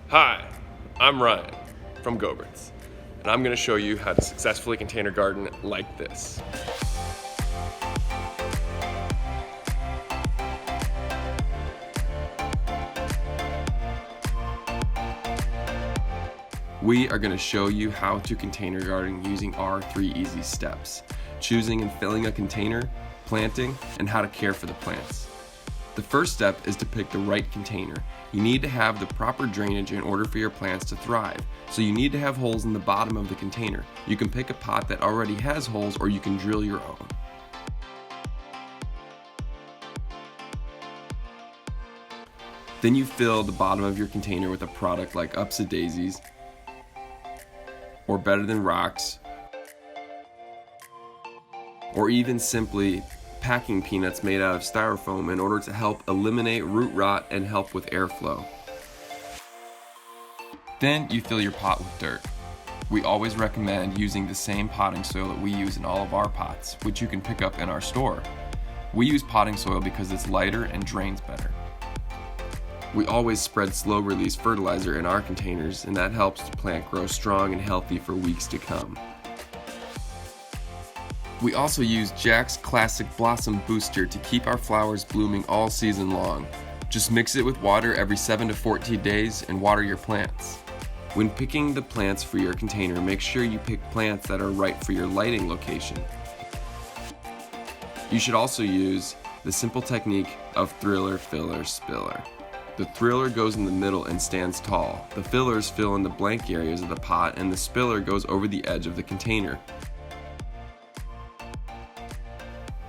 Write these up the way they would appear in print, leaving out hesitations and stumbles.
Hi, I'm Ryan from Goebert's, and I'm going to show you how to successfully container garden like this. We are going to show you how to container garden using our 3 easy steps: choosing and filling a container, planting, and how to care for the plants. The first step is to pick the right container. You need to have the proper drainage in order for your plants to thrive. So you need to have holes in the bottom of the container. You can pick a pot that already has holes, or you can drill your own. Then you fill the bottom of your container with a product like Daisies, or Better Than Rocks, or even simply packing peanuts made out of styrofoam in order to help eliminate root rot and help with airflow. Then you fill your pot with dirt. We always recommend using the same potting soil that we use in all of our pots, which you can pick up in our store. We use potting soil because it's lighter and drains better. We always spread slow release fertilizer in our containers, and that helps the plant grow strong and healthy for weeks to come. We also use Jack's Classic Blossom Booster to keep our flowers blooming all season long. Just mix it with water every 7 to 14 days and water your plants. When picking the plants for your container, make sure you pick plants that are right for your lighting location. You should also use the simple technique of thriller, filler, spiller. The thriller goes in the middle and stands tall. The fillers fill in the blank areas of the pot, and the spiller goes over the edge of the container.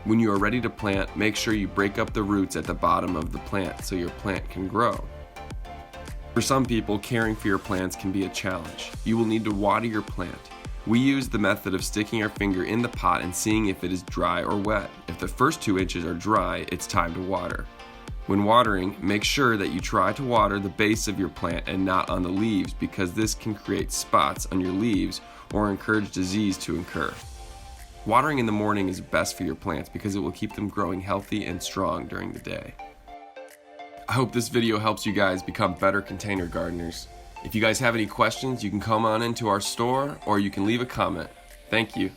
When you are ready to plant, make sure you break up the roots at the bottom of the plant so your plant can grow. For some people, caring for your plants can be a challenge. You will need to water your plant. We use the method of sticking our finger in the pot and seeing if it is dry or wet. If the first 2 inches are dry, it's time to water. When watering, make sure that you try to water the base of your plant and not on the leaves, because this can create spots on your leaves or encourage disease to occur. Watering in the morning is best for your plants because it will keep them growing healthy and strong during the day. I hope this video helps you guys become better container gardeners. If you guys have any questions, you can come on into our store or you can leave a comment. Thank you.